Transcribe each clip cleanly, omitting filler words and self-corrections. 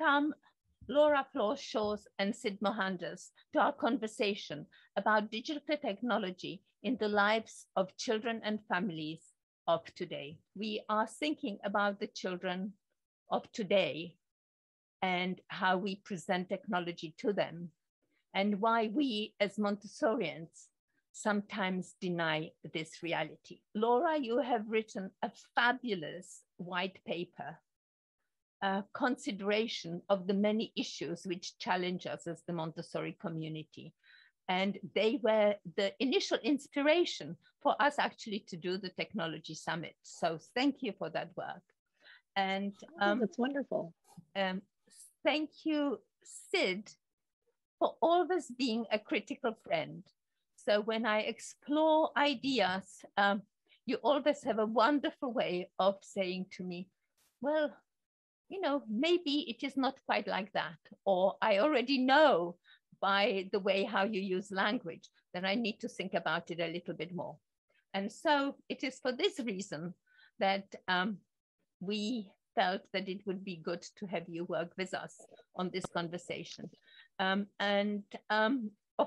welcome Laura Flor-Shores and Sid Mohandas to our conversation about digital technology in the lives of children and families of today. We are thinking about the children of today and how we present technology to them, and why we as Montessorians sometimes deny this reality. Laura, you have written a fabulous white paper, a consideration of the many issues which challenge us as the Montessori community. And they were the initial inspiration for us actually to do the Technology Summit. So thank you for that work. And that's wonderful. Thank you, Sid, for always being a critical friend. So when I explore ideas, you always have a wonderful way of saying to me, well, you know, maybe it is not quite like that, or I already know by the way how you use language, then I need to think about it a little bit more. And so it is for this reason that we felt that it would be good to have you work with us on this conversation. Of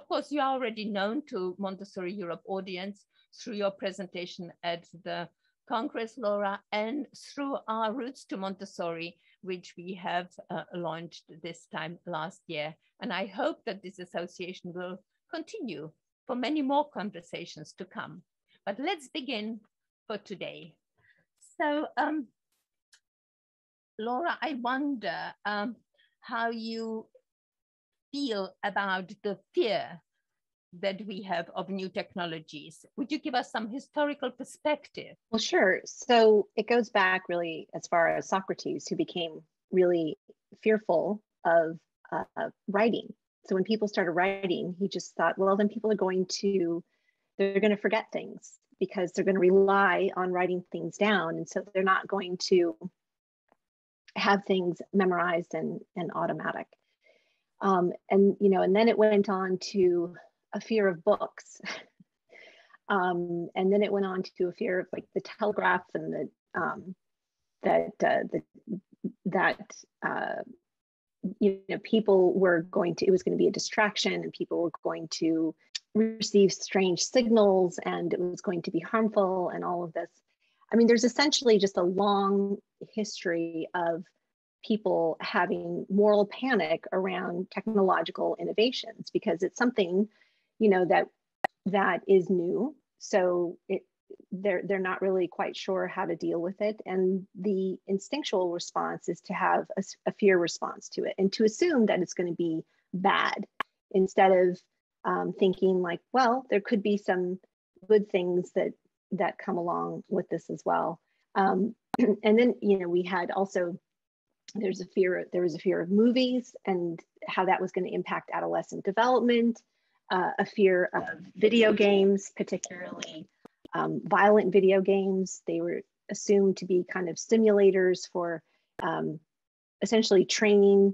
course, you are already known to Montessori Europe audience through your presentation at the Congress, Laura, and through our Roots to Montessori, which we have launched this time last year. And I hope that this association will continue for many more conversations to come. But let's begin for today. So, Laura, I wonder how you feel about the fear that we have of new technologies. Would you give us some historical perspective? Well, sure. So it goes back really as far as Socrates, who became really fearful of writing. So when people started writing, he just thought, well, then people are going to forget things because they're going to rely on writing things down. And so they're not going to have things memorized and automatic. And then it went on to a fear of books. And then it went on to a fear of like the telegraph and people were going to, it was going to be a distraction and people were going to receive strange signals and it was going to be harmful and all of this. I mean, there's essentially just a long history of people having moral panic around technological innovations because it's something, that is new. So they're not really quite sure how to deal with it. And the instinctual response is to have a fear response to it and to assume that it's going to be bad instead of thinking like, well, there could be some good things that come along with this as well. And then, we had also, there was a fear of movies and how that was going to impact adolescent development, a fear of video games, particularly violent video games. They were assumed to be kind of simulators for essentially training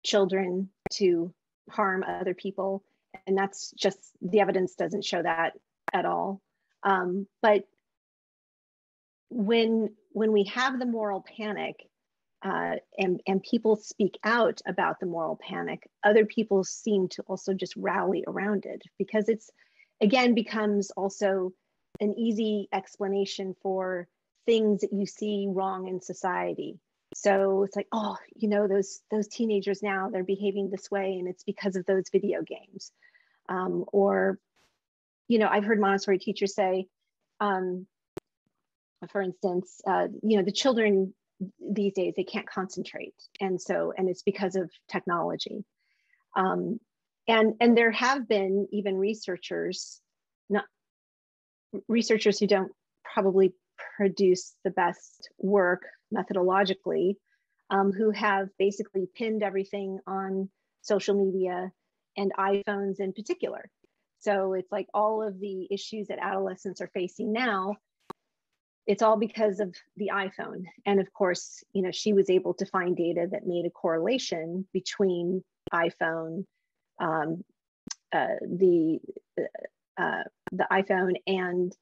children to harm other people. And that's just, the evidence doesn't show that at all. But when we have the moral panic, and people speak out about the moral panic, other people seem to also just rally around it because it's, again, becomes also an easy explanation for things that you see wrong in society. So it's like, oh, those teenagers now, they're behaving this way and it's because of those video games. Or, I've heard Montessori teachers say, for instance, the children these days, they can't concentrate. And it's because of technology. And there have been even researchers who don't probably produce the best work methodologically, who have basically pinned everything on social media and iPhones in particular. So it's like all of the issues that adolescents are facing now, it's all because of the iPhone. And of course, she was able to find data that made a correlation between iPhone, the iPhone and,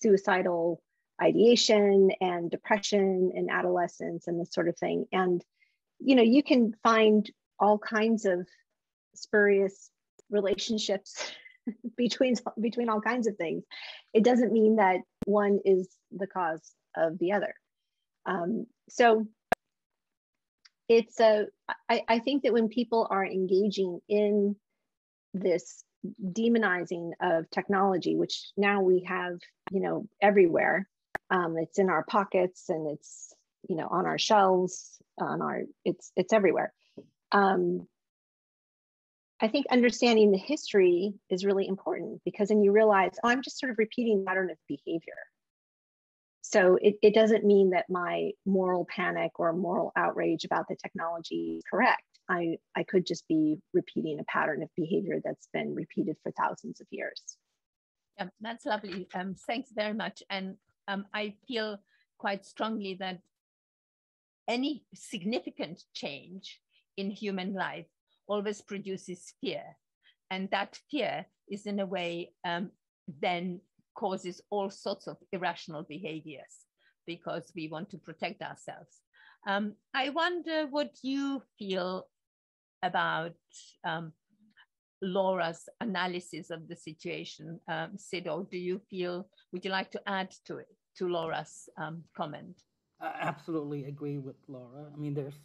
suicidal ideation and depression in adolescents and this sort of thing. And you can find all kinds of spurious relationships between all kinds of things. It doesn't mean that one is the cause of the other. So it's I think that when people are engaging in this demonizing of technology, which now we have, everywhere, it's in our pockets and it's, on our shelves, it's everywhere. I think understanding the history is really important, because then you realize, oh, I'm just sort of repeating a pattern of behavior. So it doesn't mean that my moral panic or moral outrage about the technology is correct. I could just be repeating a pattern of behavior that's been repeated for thousands of years. Yeah, that's lovely. Thanks very much. And I feel quite strongly that any significant change in human life always produces fear. And that fear is in a way then causes all sorts of irrational behaviors, because we want to protect ourselves. I wonder what you feel about Laura's analysis of the situation. Sid, or would you like to add to it, to Laura's comment? I absolutely agree with Laura. I mean, there's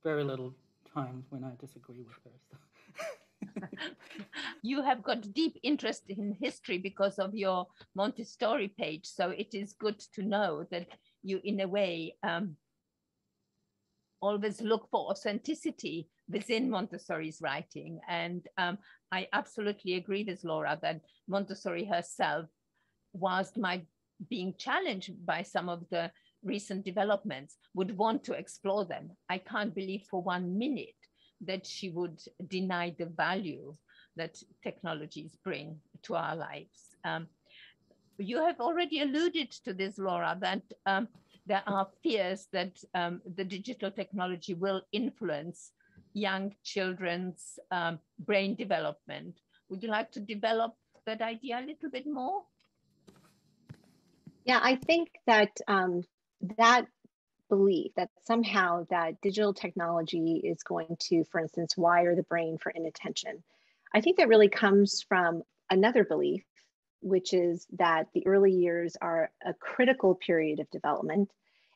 very little times when I disagree with her. So. You have got deep interest in history because of your Montessori page. So it is good to know that you, in a way, always look for authenticity within Montessori's writing. And I absolutely agree with Laura that Montessori herself, whilst being challenged by some of the recent developments, would want to explore them. I can't believe for 1 minute that she would deny the value that technologies bring to our lives. You have already alluded to this, Laura, that there are fears that the digital technology will influence young children's brain development. Would you like to develop that idea a little bit more? Yeah, I think that that belief that somehow that digital technology is going to, for instance, wire the brain for inattention, I think that really comes from another belief, which is that the early years are a critical period of development,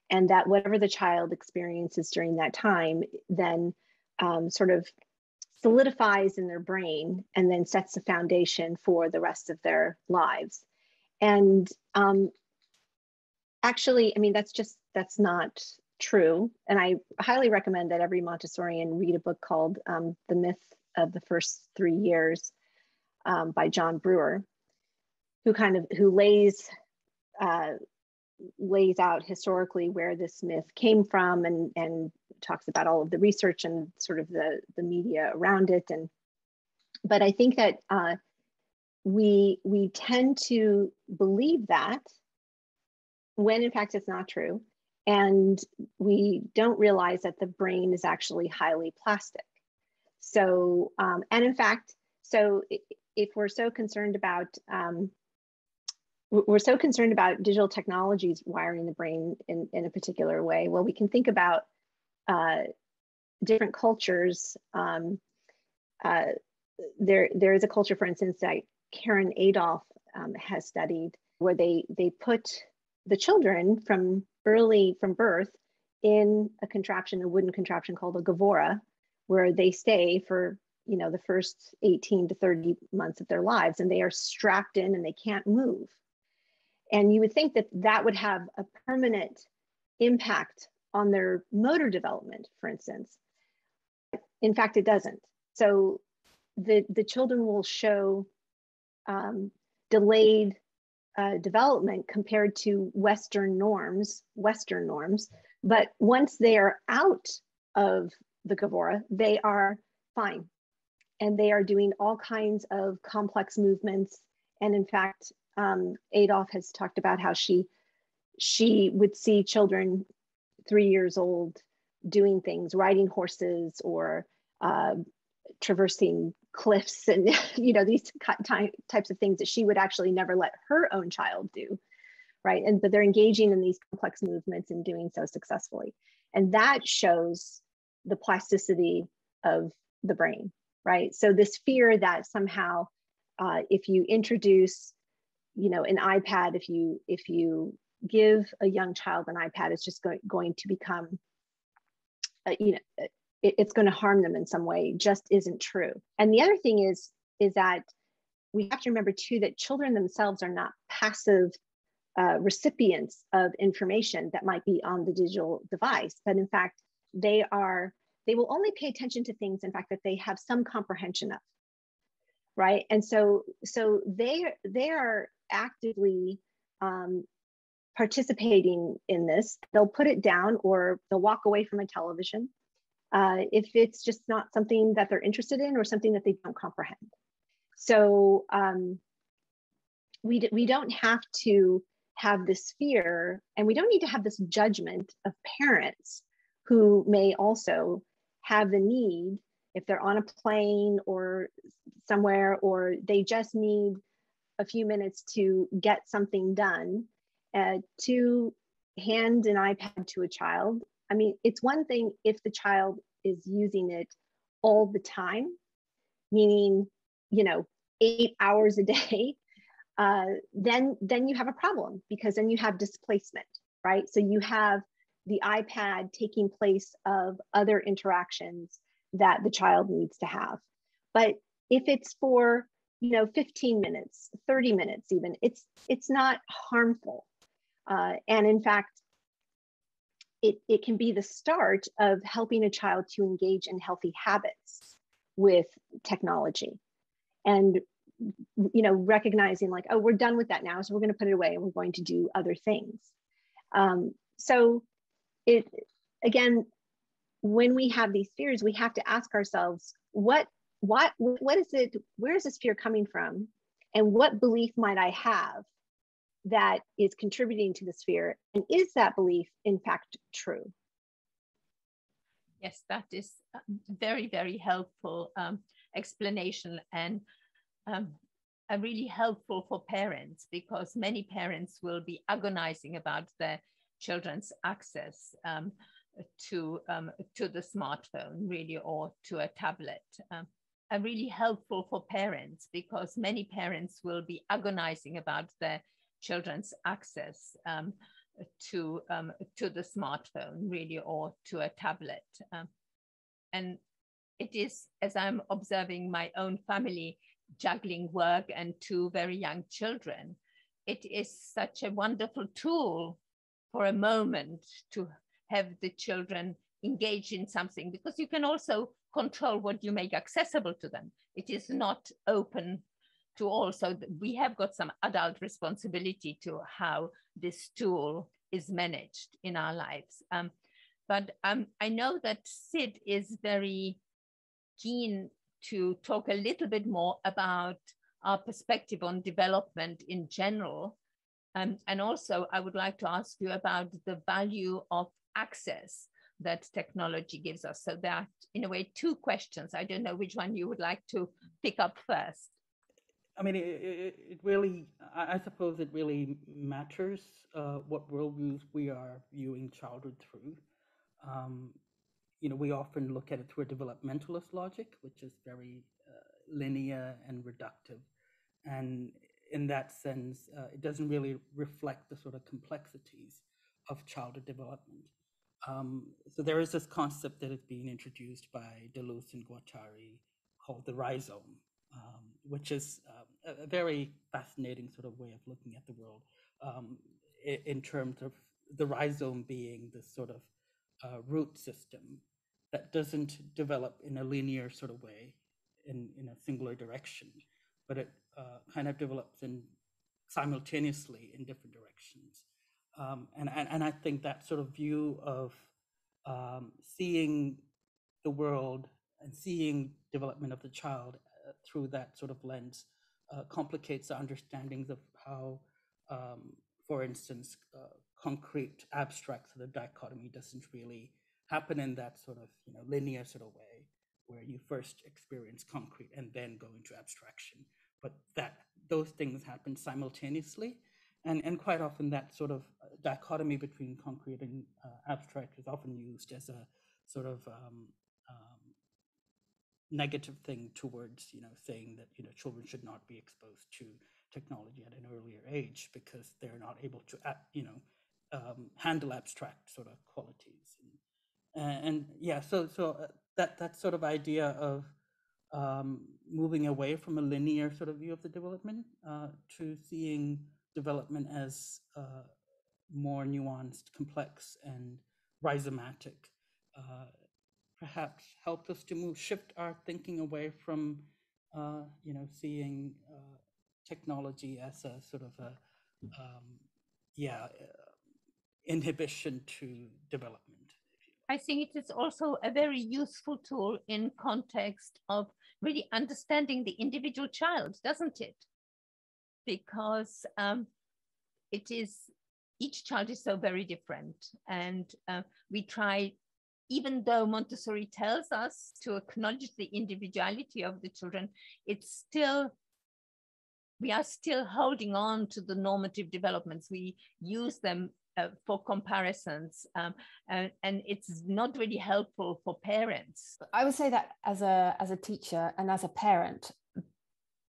and that whatever the child experiences during that time then sort of solidifies in their brain and then sets the foundation for the rest of their lives. And actually, I mean, that's not true. And I highly recommend that every Montessorian read a book called The Myth of the First 3 Years by John Brewer, who lays out historically where this myth came from, and talks about all of the research and sort of the media around it. But I think that we tend to believe that when in fact it's not true, and we don't realize that the brain is actually highly plastic. So and in fact, so if we're so concerned about digital technologies wiring the brain in a particular way, well, we can think about different cultures. There is a culture, for instance, that Karen Adolph has studied, where they put the children from birth in a wooden contraption called a gavora, where they stay for the first 18 to 30 months of their lives, and they are strapped in and they can't move. And you would think that that would have a permanent impact on their motor development, for instance. In fact, it doesn't. So the children will show delayed development compared to Western norms. But once they are out of the gavora, they are fine. And they are doing all kinds of complex movements. And in fact, Adolph has talked about how she would see children 3 years old doing things, riding horses or traversing cliffs, and these types of things that she would actually never let her own child do, right? But they're engaging in these complex movements and doing so successfully. And that shows the plasticity of the brain, right? So this fear that somehow if you introduce, an iPad, if you give a young child an iPad, it's just going to become, it's going to harm them in some way, just isn't true. And the other thing is that we have to remember too that children themselves are not passive recipients of information that might be on the digital device, but in fact, they will only pay attention to things, in fact, that they have some comprehension of, right? And so they are actively participating in this. They'll put it down or they'll walk away from a television if it's just not something that they're interested in or something that they don't comprehend. So we don't have to have this fear, and we don't need to have this judgment of parents who may also have the need, if they're on a plane or somewhere, or they just need a few minutes to get something done, to hand an iPad to a child. I mean, it's one thing if the child is using it all the time, meaning, 8 hours a day, then you have a problem, because then you have displacement, right? So you have the iPad taking place of other interactions that the child needs to have. But if it's for 15 minutes, 30 minutes even, it's not harmful. And in fact, it can be the start of helping a child to engage in healthy habits with technology. And recognizing like, oh, we're done with that now, so we're going to put it away and we're going to do other things. So it, again, when we have these fears, we have to ask ourselves, what is it, where is this fear coming from? And what belief might I have that is contributing to this fear? And is that belief in fact true? Yes, that is very, very helpful explanation, and really helpful for parents, because many parents will be agonizing about their children's access to the smartphone, really, or to a tablet. And really helpful for parents, because many parents will be agonizing about their children's access to the smartphone, really, or to a tablet. And it is, as I'm observing my own family, juggling work and 2 very young children, it is such a wonderful tool for a moment to have the children engage in something, because you can also control what you make accessible to them. It is not open to all. So we have got some adult responsibility to how this tool is managed in our lives. But I know that Sid is very keen to talk a little bit more about our perspective on development in general. And also, I would like to ask you about the value of access that technology gives us. So there are, in a way, 2 questions. I don't know which one you would like to pick up first. I mean, it really, I suppose it really matters what worldviews we are viewing childhood through. We often look at it through a developmentalist logic, which is very linear and reductive. And in that sense, it doesn't really reflect the sort of complexities of childhood development. So there is this concept that is being introduced by Deleuze and Guattari called the rhizome, which is a very fascinating sort of way of looking at the world, in terms of the rhizome being this sort of root system that doesn't develop in a linear sort of way in a singular direction, but it kind of develops in simultaneously in different directions. And I think that sort of view of seeing the world and seeing development of the child through that sort of lens complicates the understandings of how, for instance, concrete abstract sort of dichotomy doesn't really happen in that sort of linear sort of way, where you first experience concrete and then go into abstraction, but that those things happen simultaneously. And quite often that sort of dichotomy between concrete and abstract is often used as a sort of negative thing towards, saying that, children should not be exposed to technology at an earlier age because they're not able to, handle abstract sort of qualities. And yeah, so that sort of idea of moving away from a linear sort of view of the development to seeing development as more nuanced, complex, and rhizomatic, perhaps helped us to shift our thinking away from, seeing technology as a sort of a, inhibition to development. I think it is also a very useful tool in context of really understanding the individual child, doesn't it? Because each child is so very different. And we try, even though Montessori tells us to acknowledge the individuality of the children, we are still holding on to the normative developments. We use them for comparisons, and it's not really helpful for parents. I would say that as a teacher and as a parent,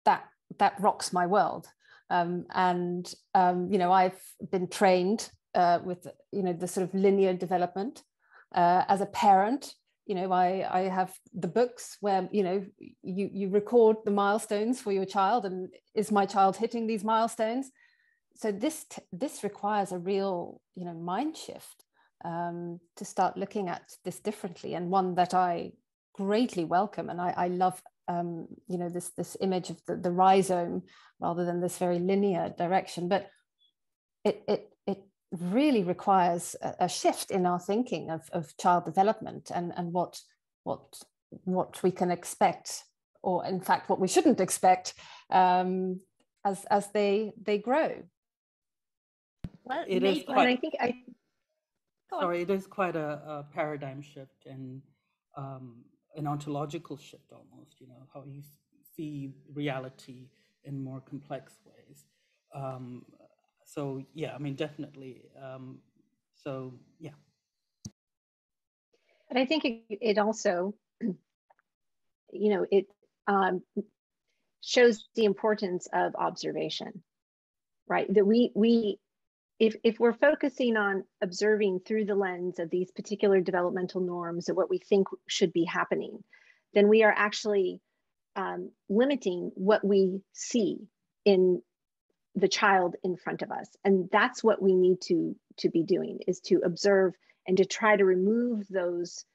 that rocks my world. I've been trained with the sort of linear development. As a parent, I have the books where you record the milestones for your child, and is my child hitting these milestones? So this requires a real mind shift to start looking at this differently, and one that I greatly welcome. And I love this image of the rhizome rather than this very linear direction. But it really requires a shift in our thinking of child development and what we can expect, or in fact what we shouldn't expect as they grow. Well, it is quite, and I think it is quite a paradigm shift and an ontological shift almost, how you see reality in more complex ways. So yeah, I mean, definitely. So yeah. But I think it also, it shows the importance of observation, right? That if we're focusing on observing through the lens of these particular developmental norms of what we think should be happening, then we are actually limiting what we see in the child in front of us. And that's what we need to be doing, is to observe and to try to remove those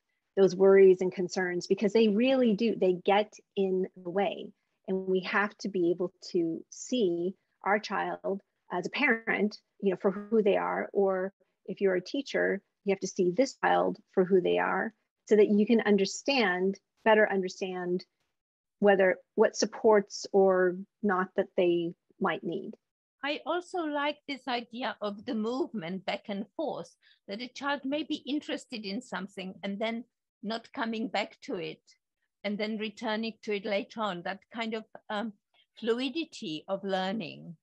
worries and concerns, because they really do, they get in the way. And we have to be able to see our child as a parent, for who they are, or if you're a teacher, you have to see this child for who they are, so that you can better understand what supports or not that they might need. I also like this idea of the movement back and forth, that a child may be interested in something and then not coming back to it and then returning to it later on, that kind of fluidity of learning,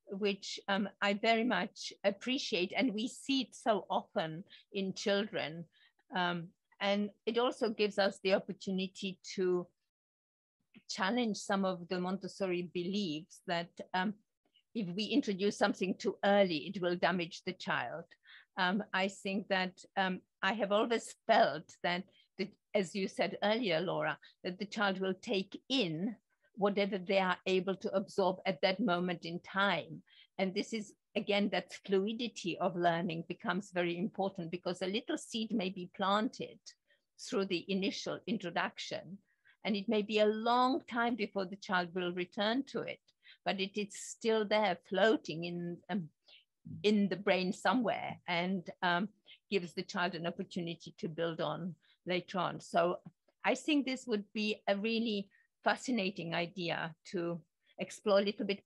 which I very much appreciate. And we see it so often in children. And it also gives us the opportunity to challenge some of the Montessori beliefs that if we introduce something too early, it will damage the child. I think that I have always felt that, as you said earlier, Laura, that the child will take in whatever they are able to absorb at that moment in time. And this is, again, that fluidity of learning becomes very important, because a little seed may be planted through the initial introduction, and it may be a long time before the child will return to it, but it is still there floating in the brain somewhere, and gives the child an opportunity to build on later on. So I think this would be a really fascinating idea to explore a little bit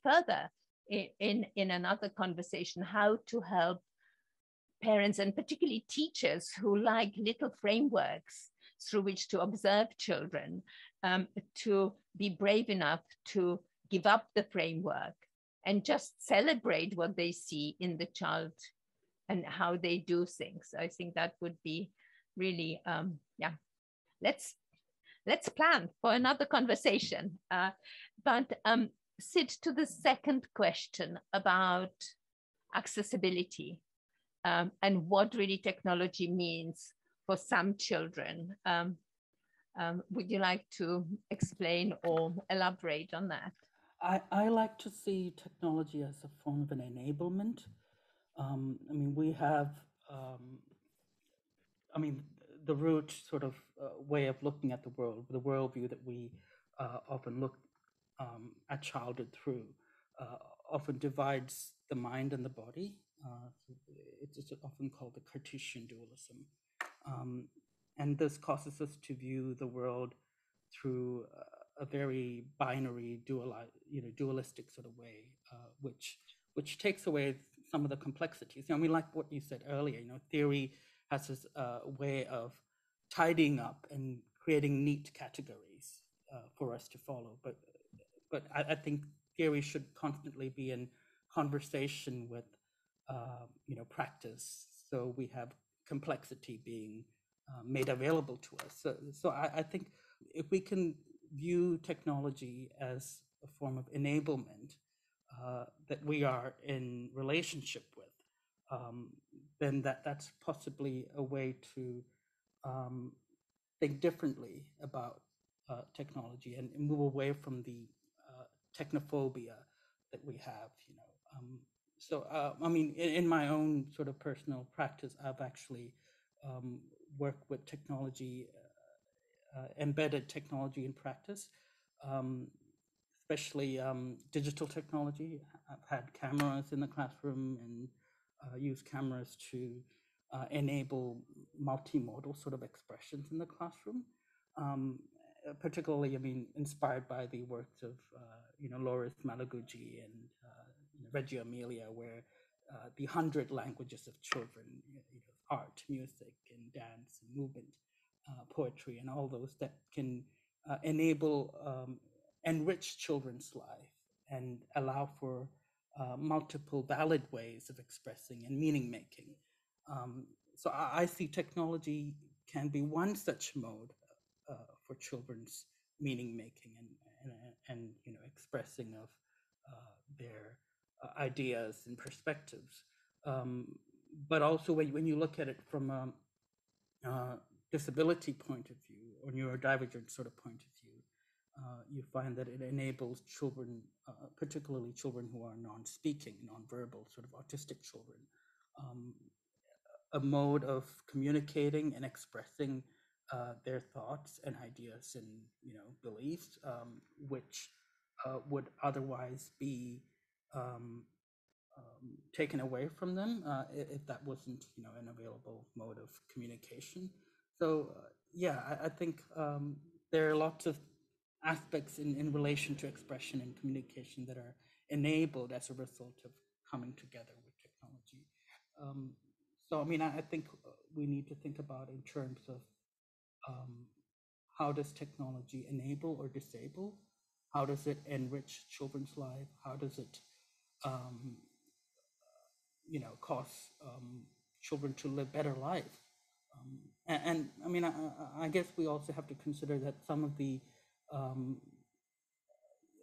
further in another conversation, how to help parents and particularly teachers who like little frameworks through which to observe children, to be brave enough to give up the framework and just celebrate what they see in the child and how they do things. I think that would be really, yeah, let's plan for another conversation. But Sid, to the second question about accessibility and what really technology means for some children. Would you like to explain or elaborate on that? I like to see technology as a form of an enablement. I mean, we have, the root sort of way of looking at the world, the worldview that we often look at childhood through, often divides the mind and the body. It's often called the Cartesian dualism. And this causes us to view the world through a very binary, dualistic sort of way, which takes away some of the complexities. I mean, like what you said earlier, theory has this way of tidying up and creating neat categories for us to follow. But I think theory should constantly be in conversation with, practice. So we have complexity being made available to us. So I think if we can view technology as a form of enablement that we are in relationship with, then that's possibly a way to think differently about technology and move away from the technophobia that we have. I mean, in my own sort of personal practice, I've actually worked with technology, embedded technology in practice, especially digital technology. I've had cameras in the classroom and used cameras to enable multimodal sort of expressions in the classroom. Particularly, I mean, inspired by the works of, Loris Malaguji and Reggio Emilia, where the 100 languages of children, art, music, and dance, and movement, poetry, and all those that can enable, enrich children's life and allow for multiple valid ways of expressing and meaning making. So I see technology can be one such mode for children's meaning making and expressing of their ideas and perspectives. But also when you look at it from a disability point of view or neurodivergent sort of point of view, you find that it enables children, particularly children who are non-speaking, non-verbal, sort of autistic children, a mode of communicating and expressing their thoughts and ideas and beliefs, which would otherwise be taken away from them if that wasn't an available mode of communication. So yeah, I think there are lots of aspects in relation to expression and communication that are enabled as a result of coming together with technology. So I mean, I think we need to think about in terms of how does technology enable or disable? How does it enrich children's life? How does it cause children to live better life? And I mean, I guess we also have to consider that some of the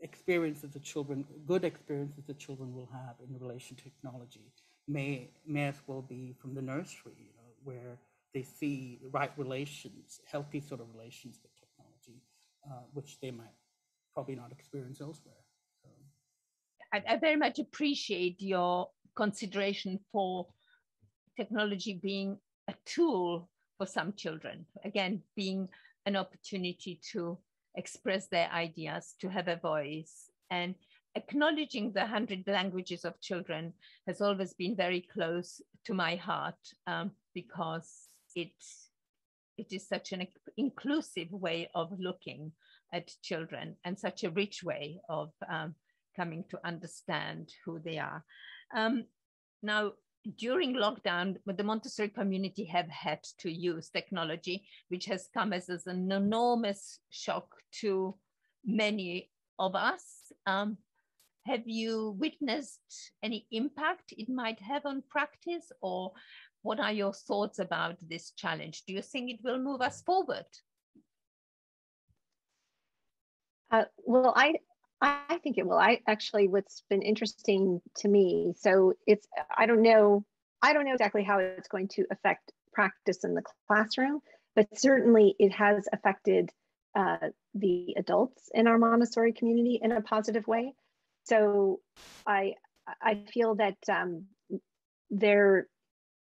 experiences the children, good experiences the children will have in relation to technology may as well be from the nursery, where they see right relations, healthy sort of relations with technology, which they might probably not experience elsewhere. So. I very much appreciate your consideration for technology being a tool for some children, again, being an opportunity to express their ideas, to have a voice. And acknowledging the 100 languages of children has always been very close to my heart, because it is such an inclusive way of looking at children and such a rich way of coming to understand who they are. Now, during lockdown, the Montessori community have had to use technology, which has come as an enormous shock to many of us. Have you witnessed any impact it might have on practice, or What are your thoughts about this challenge? Do you think it will move us forward? Well, I think it will. I actually, what's been interesting to me, so it's, I don't know exactly how it's going to affect practice in the classroom, but certainly it has affected the adults in our Montessori community in a positive way. So I feel that there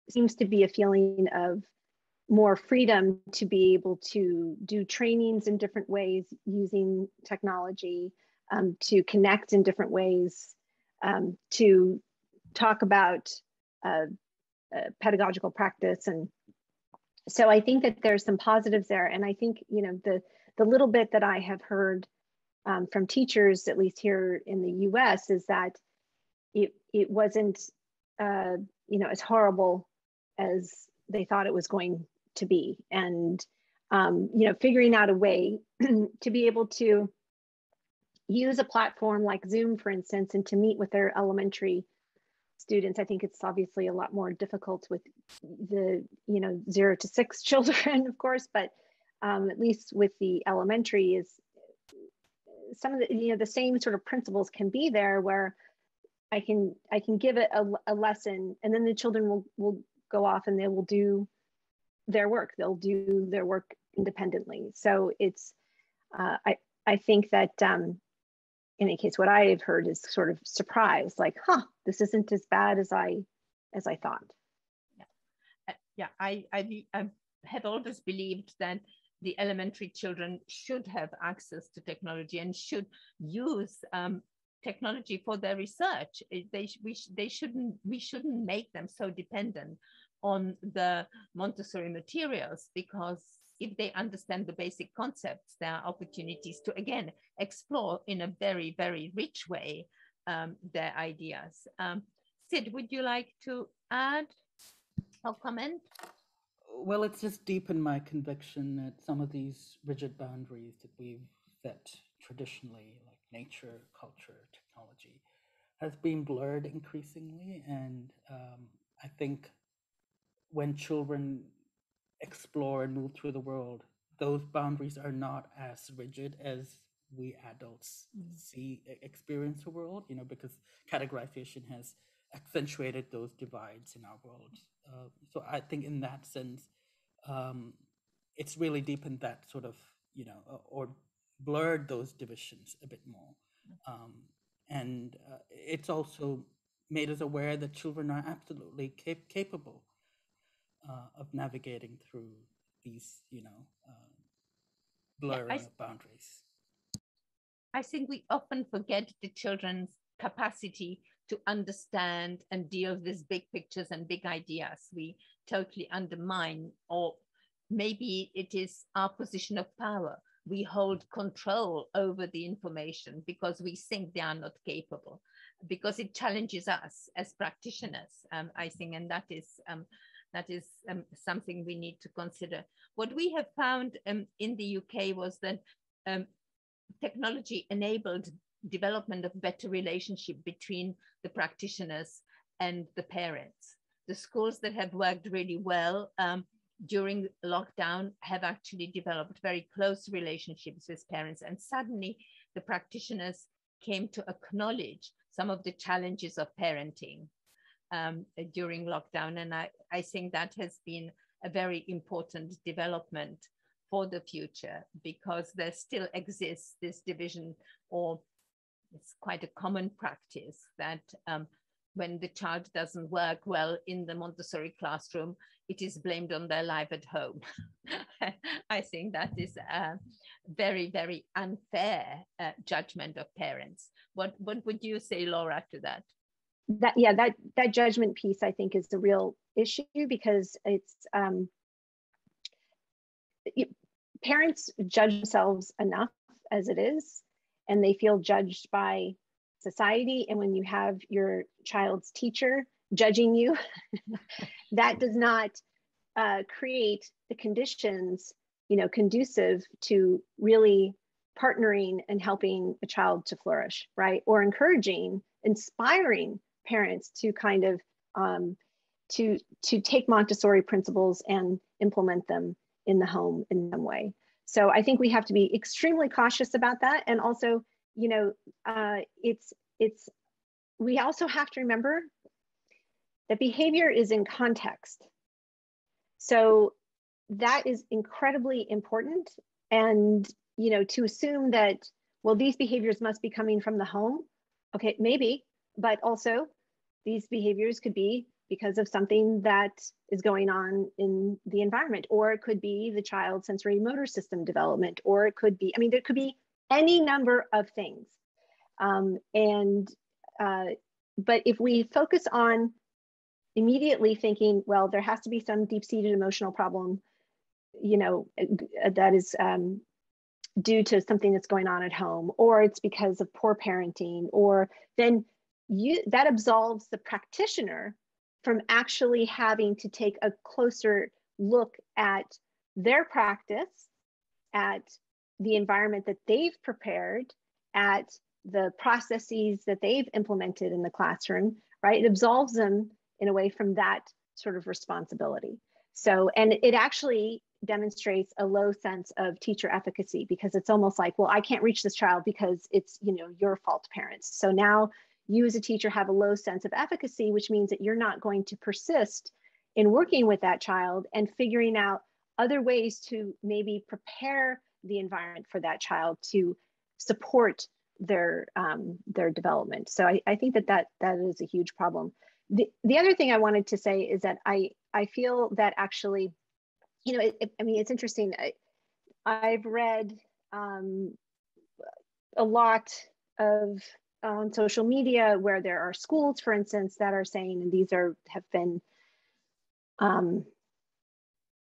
seems to be a feeling of more freedom to be able to do trainings in different ways using technology, to connect in different ways, to talk about pedagogical practice. And so I think that there's some positives there. And I think, you know, the little bit that I have heard from teachers, at least here in the US, is that it wasn't, you know, as horrible as they thought it was going to be. And, you know, figuring out a way to be able to use a platform like Zoom, for instance, and to meet with their elementary students. I think it's obviously a lot more difficult with the, you know, 0 to 6 children, of course, but at least with the elementary, is some of the, you know, the same sort of principles can be there, where I can give it a lesson, and then the children will go off and they will do their work. They'll do their work independently. So it's, I think that in any case, what I've heard is sort of surprise, like, huh, this isn't as bad as I thought. Yeah, I had always believed that the elementary children should have access to technology and should use technology for their research. We shouldn't make them so dependent on the Montessori materials, because if they understand the basic concepts, there are opportunities to, again, explore in a very, very rich way their ideas. Sid, would you like to add or comment? Well, it's just deepened my conviction that some of these rigid boundaries that we've set traditionally, like nature, culture, technology, has been blurred increasingly. And I think when children explore and move through the world, those boundaries are not as rigid as we adults experience the world, you know, because categorization has accentuated those divides in our world. So I think in that sense, it's really deepened that sort of, you know, or blurred those divisions a bit more. And it's also made us aware that children are absolutely capable of navigating through these, you know, blurring of boundaries. I think we often forget the children's capacity to understand and deal with big pictures and big ideas. We totally undermine, or maybe it is our position of power. We hold control over the information because we think they are not capable, because it challenges us as practitioners, I think, and that is something we need to consider. What we have found in the UK was that technology enabled development of better relationship between the practitioners and the parents. The schools that have worked really well during lockdown have actually developed very close relationships with parents, and suddenly the practitioners came to acknowledge some of the challenges of parenting during lockdown. And I think that has been a very important development for the future, because there still exists this division, or it's quite a common practice that when the child doesn't work well in the Montessori classroom, it is blamed on their life at home. I think that is a very, very unfair judgment of parents. What would you say, Laura, to that? That judgment piece, I think, is the real issue, because it's parents judge themselves enough as it is, and they feel judged by society. And when you have your child's teacher judging you, that does not create the conditions, you know, conducive to really partnering and helping a child to flourish, right? Or encouraging, inspiring parents to kind of to take Montessori principles and implement them in the home in some way. So I think we have to be extremely cautious about that. And also, you know, we also have to remember that behavior is in context. So that is incredibly important. And, you know, to assume that, well, these behaviors must be coming from the home. Okay, maybe, but also these behaviors could be because of something that is going on in the environment, or it could be the child's sensory motor system development, or it could be, I mean, there could be any number of things. But if we focus on immediately thinking, well, there has to be some deep-seated emotional problem, you know, that is due to something that's going on at home, or it's because of poor parenting, or then that absolves the practitioner from actually having to take a closer look at their practice, at the environment that they've prepared, at the processes that they've implemented in the classroom, right? It absolves them in a way from that sort of responsibility. So, and it actually demonstrates a low sense of teacher efficacy, because it's almost like, well, I can't reach this child because it's, you know, your fault, parents. So now you as a teacher have a low sense of efficacy, which means that you're not going to persist in working with that child and figuring out other ways to maybe prepare the environment for that child to support their development. So I think that is a huge problem. The other thing I wanted to say is that I feel that actually, you know, I mean, it's interesting. I've read a lot of on social media where there are schools, for instance, that are saying, and these have been for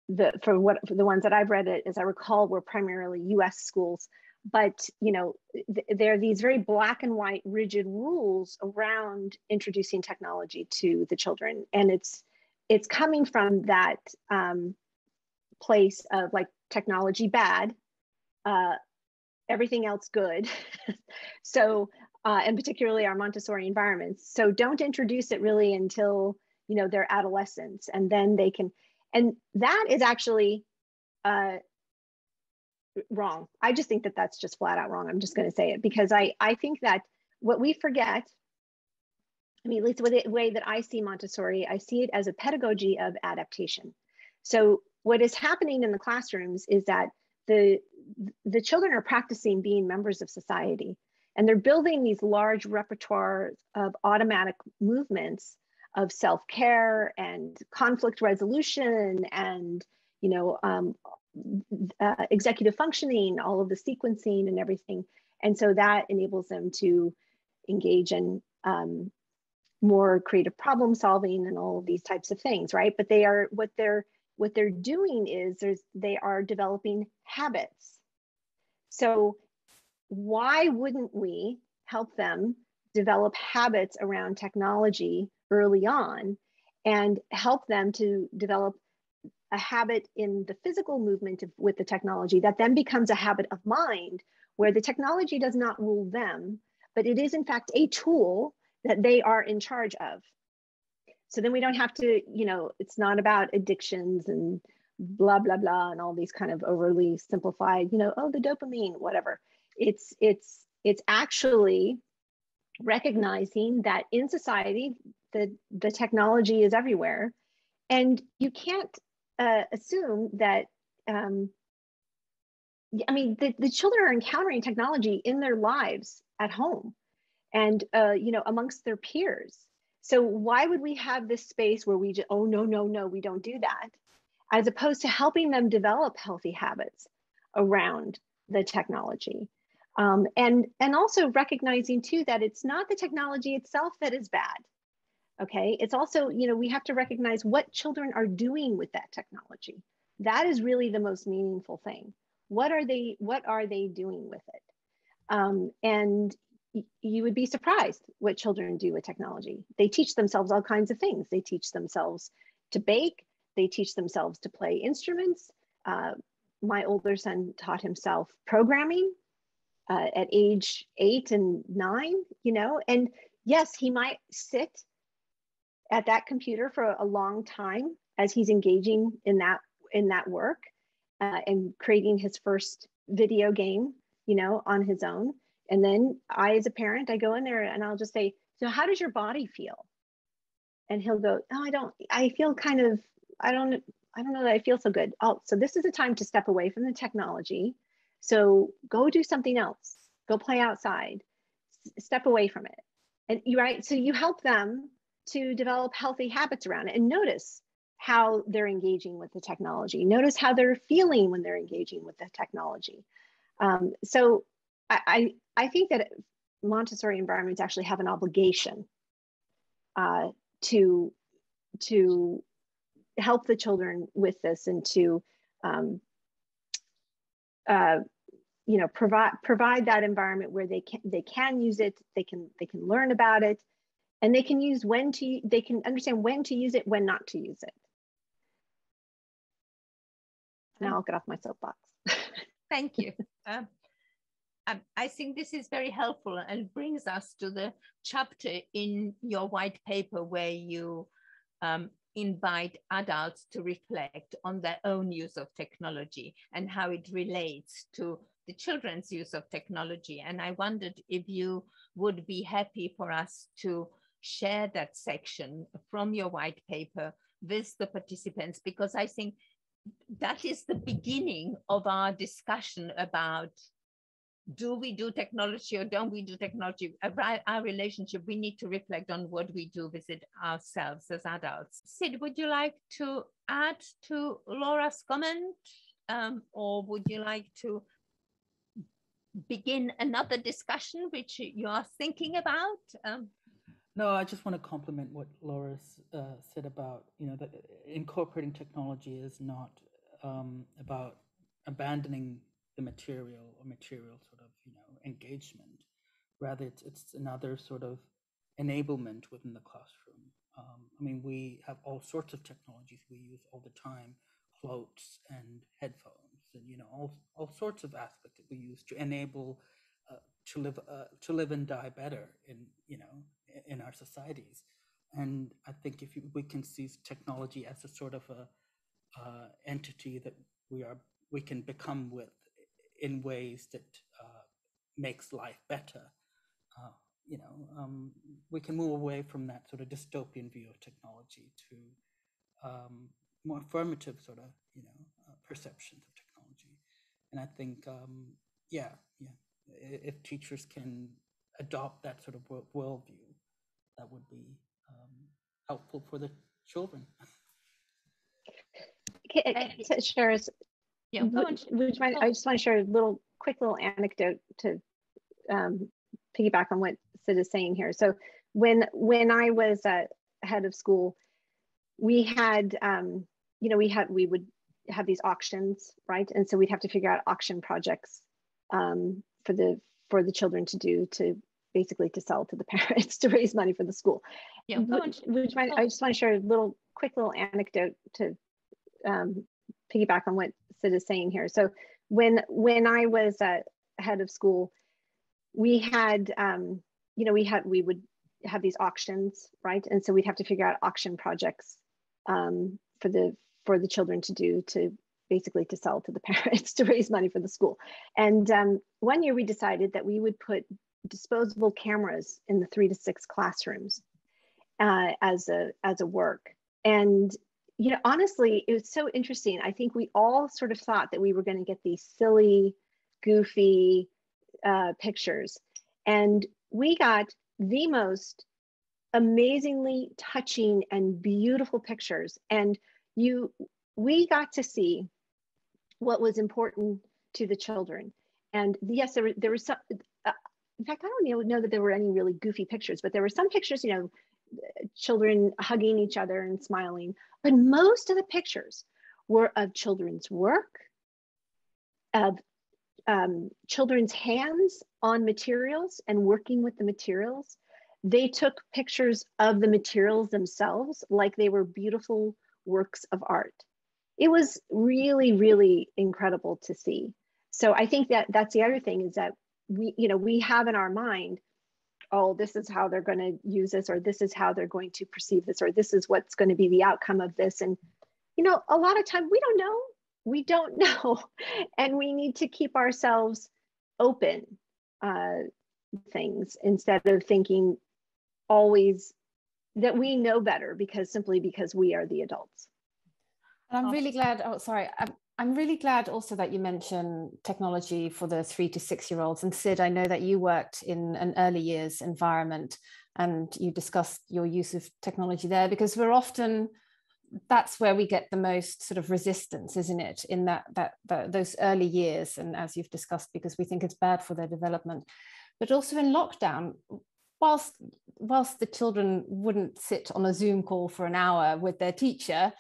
the ones that I've read, as I recall, were primarily US schools. But, you know, there are these very black and white rigid rules around introducing technology to the children. And it's coming from that place of like technology bad, everything else good. So, and particularly our Montessori environments. So don't introduce it really until, you know, they're adolescents, and then they can, and that is actually wrong. I just think that that's just flat out wrong. I'm just going to say it, because I think that what we forget, I mean, at least with the way that I see Montessori, I see it as a pedagogy of adaptation. So what is happening in the classrooms is that the children are practicing being members of society, and they're building these large repertoires of automatic movements of self-care and conflict resolution and, you know, executive functioning, all of the sequencing and everything. And so that enables them to engage in more creative problem solving and all of these types of things, right? But they are, what they're doing is they are developing habits. So why wouldn't we help them develop habits around technology early on, and help them to develop a habit in the physical movement with the technology that then becomes a habit of mind, where the technology does not rule them, but it is in fact a tool that they are in charge of. So then we don't have to, you know, it's not about addictions and blah, blah, blah, and all these kind of overly simplified, you know, oh, the dopamine, whatever. It's actually recognizing that in society, the technology is everywhere, and you can't assume that, I mean, the children are encountering technology in their lives at home and, you know, amongst their peers. So why would we have this space where we just, oh, no, we don't do that, as opposed to helping them develop healthy habits around the technology? And also recognizing too that it's not the technology itself that is bad. Okay, it's also, you know, we have to recognize what children are doing with that technology. That is really the most meaningful thing. What are they doing with it? And you would be surprised what children do with technology. They teach themselves all kinds of things. They teach themselves to bake. They teach themselves to play instruments. My older son taught himself programming at age 8 and 9, you know, and yes, he might sit at that computer for a long time as he's engaging in that work and creating his first video game, you know, on his own. And then I, as a parent, I go in there and I'll just say, so how does your body feel? And he'll go, oh, I feel kind of, I don't know that I feel so good. Oh, so this is a time to step away from the technology. So go do something else, go play outside, step away from it. And so you help them to develop healthy habits around it, and notice how they're engaging with the technology. Notice how they're feeling when they're engaging with the technology. So I think that Montessori environments actually have an obligation to help the children with this, and to you know, provide that environment where they can use it, they can learn about it, and they can understand when to use it, when not to use it. Now I'll get off my soapbox. Thank you. I think this is very helpful and brings us to the chapter in your white paper where you invite adults to reflect on their own use of technology and how it relates to the children's use of technology. And I wondered if you would be happy for us to share that section from your white paper with the participants, because I think that is the beginning of our discussion about, do we do technology or don't we do technology? About our relationship, we need to reflect on what we do with it ourselves as adults. Sid, would you like to add to Laura's comment, or would you like to begin another discussion which you are thinking about? No, I just want to compliment what Laura said about, you know, that incorporating technology is not about abandoning the material or material sort of, you know, engagement. Rather, it's another sort of enablement within the classroom. I mean, we have all sorts of technologies we use all the time, floats and headphones, and, you know, all sorts of aspects that we use to enable to live and die better in, you know, in our societies. And I think we can see technology as a sort of a entity that we can become with in ways that makes life better. You know, we can move away from that sort of dystopian view of technology to more affirmative sort of, you know, perceptions of technology. And I think, if teachers can adopt that sort of worldview, that would be helpful for the children. Sure. Yeah, go on. I just want to share a quick little anecdote to piggyback on what Sid is saying here. So when I was head of school, we had, you know, we would have these auctions, right? And so we'd have to figure out auction projects for the children to do, to basically to sell to the parents to raise money for the school. Yeah, I just want to share a quick little anecdote to piggyback on what Sid is saying here. So when I was head of school, we had, you know, we would have these auctions, right? And so we'd have to figure out auction projects for the children to do, to basically to sell to the parents to raise money for the school. And one year we decided that we would put disposable cameras in the 3 to 6 classrooms as a work. And, you know, honestly, it was so interesting. I think we all sort of thought that we were going to get these silly, goofy pictures. And we got the most amazingly touching and beautiful pictures. And we got to see what was important to the children. And yes, there was some, in fact, I don't even know that there were any really goofy pictures, but there were some pictures, you know, children hugging each other and smiling. But most of the pictures were of children's work, of children's hands on materials and working with the materials. They took pictures of the materials themselves like they were beautiful works of art. It was really, really incredible to see. So I think that that's the other thing, is that we have in our mind oh, this is how they're going to use this, or this is how they're going to perceive this, or this is what's going to be the outcome of this. And, you know, a lot of time we don't know. We don't know. And we need to keep ourselves open things instead of thinking always that we know better simply because we are the adults. And I'm really glad, I'm really glad also that you mentioned technology for the 3 to 6 year olds. And Sid, I know that you worked in an early years environment and you discussed your use of technology there, because we're often, that's where we get the most sort of resistance, isn't it? In those early years. And as you've discussed, because we think it's bad for their development, but also in lockdown, whilst the children wouldn't sit on a Zoom call for an hour with their teacher,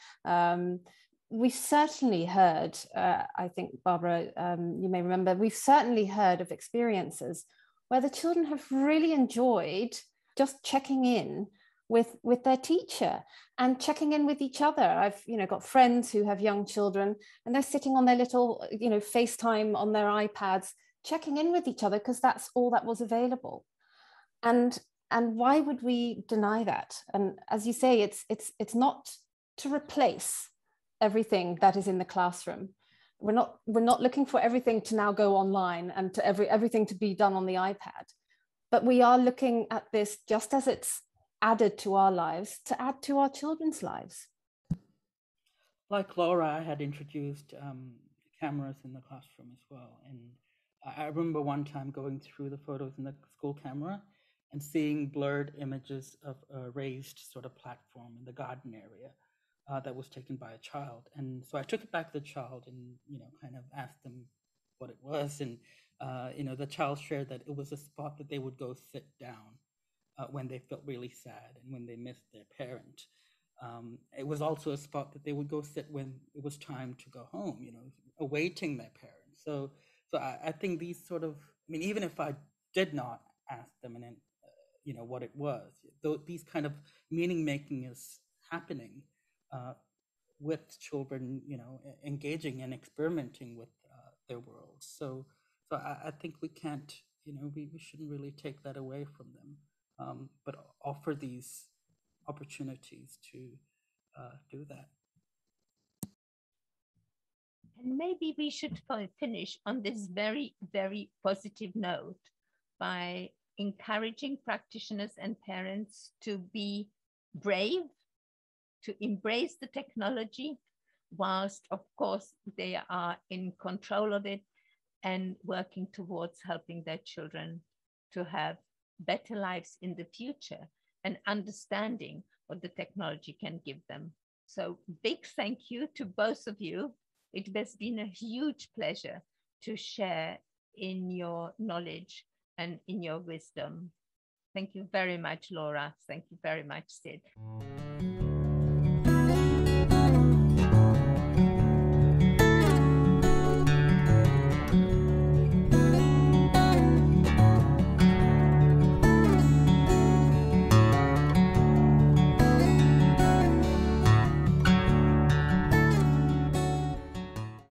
we've certainly heard, I think, Barbara, you may remember, we've certainly heard of experiences where the children have really enjoyed just checking in with their teacher and checking in with each other. I've got friends who have young children and they're sitting on their little FaceTime on their iPads, checking in with each other because that's all that was available. And why would we deny that? And as you say, it's not to replace everything that is in the classroom. We're not looking for everything to now go online and to everything to be done on the iPad, but we are looking at this just as it's added to our lives, to add to our children's lives. Like Laura, I had introduced cameras in the classroom as well. And I remember one time going through the photos in the school camera and seeing blurred images of a raised sort of platform in the garden area that was taken by a child. And so I took it back to the child and, kind of asked them what it was. And, the child shared that it was a spot that they would go sit down when they felt really sad and when they missed their parent. It was also a spot that they would go sit when it was time to go home, awaiting their parents. So I think these sort of, even if I did not ask them and what it was, these kind of meaning making is happening with children, engaging and experimenting with their worlds. So I think we can't, we shouldn't really take that away from them, but offer these opportunities to do that. And maybe we should finish on this very, very positive note by encouraging practitioners and parents to be brave, to embrace the technology, whilst, of course, they are in control of it and working towards helping their children to have better lives in the future and understanding what the technology can give them. So big thank you to both of you. It has been a huge pleasure to share in your knowledge and in your wisdom. Thank you very much, Laura. Thank you very much, Sid.